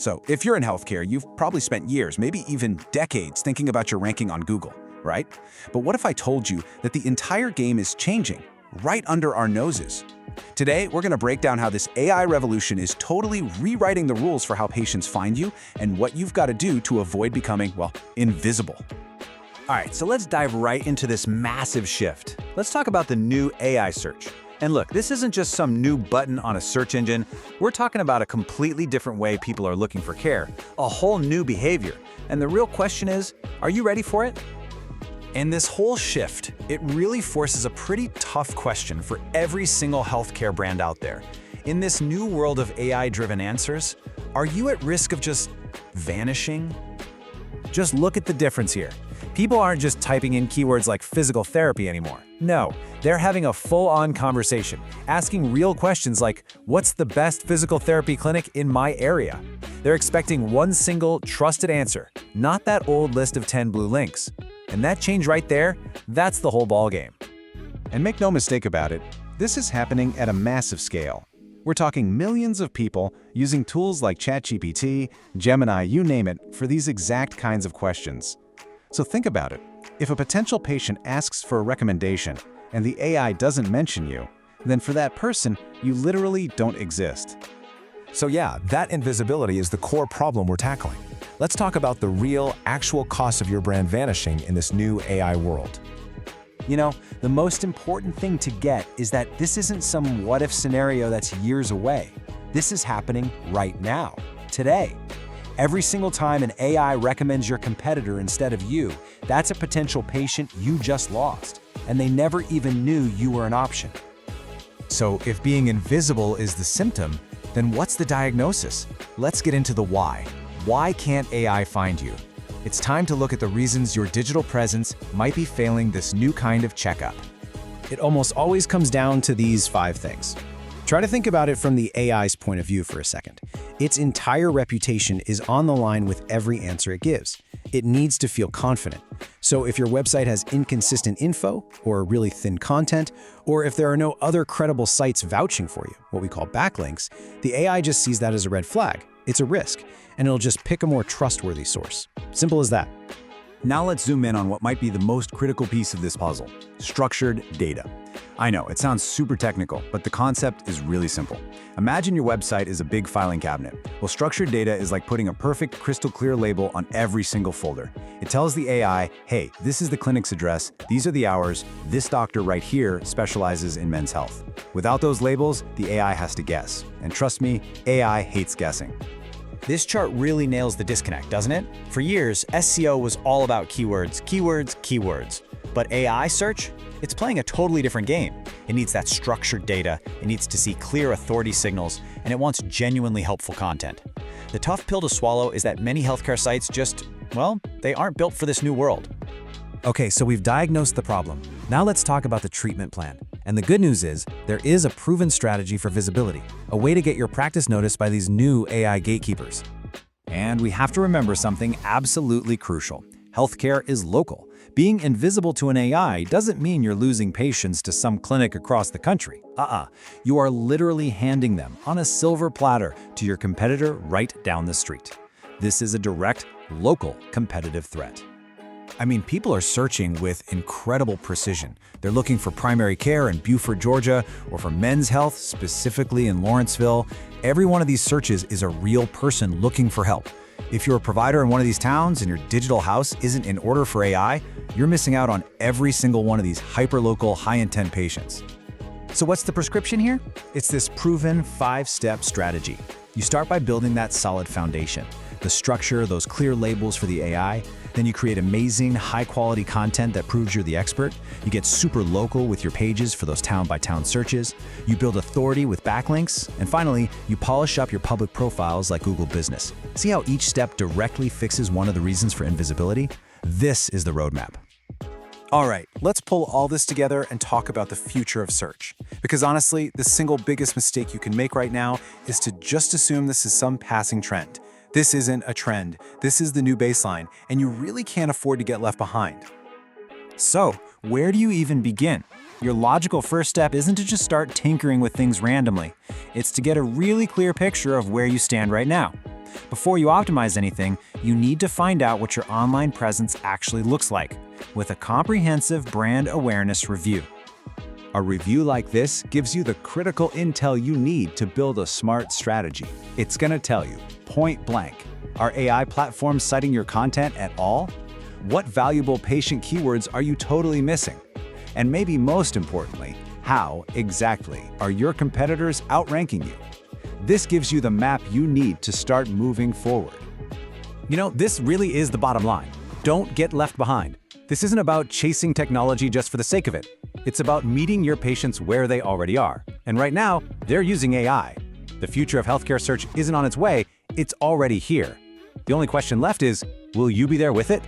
So if you're in healthcare, you've probably spent years, maybe even decades, thinking about your ranking on Google, right? But what if I told you that the entire game is changing right under our noses? Today, we're going to break down how this AI revolution is totally rewriting the rules for how patients find you and what you've got to do to avoid becoming, well, invisible. All right, so let's dive right into this massive shift. Let's talk about the new AI search. And look, this isn't just some new button on a search engine. We're talking about a completely different way people are looking for care, a whole new behavior. And the real question is, are you ready for it? And this whole shift, it really forces a pretty tough question for every single healthcare brand out there. In this new world of AI-driven answers, are you at risk of just vanishing? Just look at the difference here. People aren't just typing in keywords like physical therapy anymore. No, they're having a full-on conversation, asking real questions like, what's the best physical therapy clinic in my area? They're expecting one single, trusted answer, not that old list of 10 blue links. And that change right there, that's the whole ballgame. And make no mistake about it, this is happening at a massive scale. We're talking millions of people using tools like ChatGPT, Gemini, you name it, for these exact kinds of questions. So think about it. If a potential patient asks for a recommendation and the AI doesn't mention you, then for that person, you literally don't exist. So yeah, that invisibility is the core problem we're tackling. Let's talk about the real, actual cost of your brand vanishing in this new AI world. You know, the most important thing to get is that this isn't some what-if scenario that's years away. This is happening right now, today. Every single time an AI recommends your competitor instead of you, that's a potential patient you just lost, and they never even knew you were an option. So if being invisible is the symptom, then what's the diagnosis? Let's get into the why. Why can't AI find you? It's time to look at the reasons your digital presence might be failing this new kind of checkup. It almost always comes down to these 5 things. Try to think about it from the AI's point of view for a second. Its entire reputation is on the line with every answer it gives. It needs to feel confident. So if your website has inconsistent info, or really thin content, or if there are no other credible sites vouching for you, what we call backlinks, the AI just sees that as a red flag. It's a risk, and it'll just pick a more trustworthy source. Simple as that. Now let's zoom in on what might be the most critical piece of this puzzle: structured data. I know, it sounds super technical, but the concept is really simple. Imagine your website is a big filing cabinet. Well, structured data is like putting a perfect crystal clear label on every single folder. It tells the AI, hey, this is the clinic's address, these are the hours, this doctor right here specializes in men's health. Without those labels, the AI has to guess. And trust me, AI hates guessing. This chart really nails the disconnect, doesn't it? For years, SEO was all about keywords, keywords, keywords. But AI search? It's playing a totally different game. It needs that structured data, it needs to see clear authority signals, and it wants genuinely helpful content. The tough pill to swallow is that many healthcare sites just, well, they aren't built for this new world. Okay, so we've diagnosed the problem. Now let's talk about the treatment plan. And the good news is, there is a proven strategy for visibility, a way to get your practice noticed by these new AI gatekeepers. And we have to remember something absolutely crucial. Healthcare is local. Being invisible to an AI doesn't mean you're losing patients to some clinic across the country. You are literally handing them on a silver platter to your competitor right down the street. This is a direct, local competitive threat. I mean, people are searching with incredible precision. They're looking for primary care in Beaufort, Georgia, or for men's health, specifically in Lawrenceville. Every one of these searches is a real person looking for help. If you're a provider in one of these towns and your digital house isn't in order for AI, you're missing out on every single one of these hyper-local, high-intent patients. So what's the prescription here? It's this proven 5-step strategy. You start by building that solid foundation. The structure, those clear labels for the AI. Then you create amazing, high-quality content that proves you're the expert. You get super local with your pages for those town-by-town searches. You build authority with backlinks. And finally, you polish up your public profiles like Google Business. See how each step directly fixes one of the reasons for invisibility? This is the roadmap. All right, let's pull all this together and talk about the future of search. Because honestly, the single biggest mistake you can make right now is to just assume this is some passing trend. This isn't a trend, this is the new baseline, and you really can't afford to get left behind. So, where do you even begin? Your logical first step isn't to just start tinkering with things randomly. It's to get a really clear picture of where you stand right now. Before you optimize anything, you need to find out what your online presence actually looks like, with a comprehensive brand awareness review. A review like this gives you the critical intel you need to build a smart strategy. It's going to tell you, point blank, are AI platforms citing your content at all? What valuable patient keywords are you totally missing? And maybe most importantly, how exactly are your competitors outranking you? This gives you the map you need to start moving forward. You know, this really is the bottom line. Don't get left behind. This isn't about chasing technology just for the sake of it. It's about meeting your patients where they already are. And right now, they're using AI. The future of healthcare search isn't on its way, it's already here. The only question left is, will you be there with it?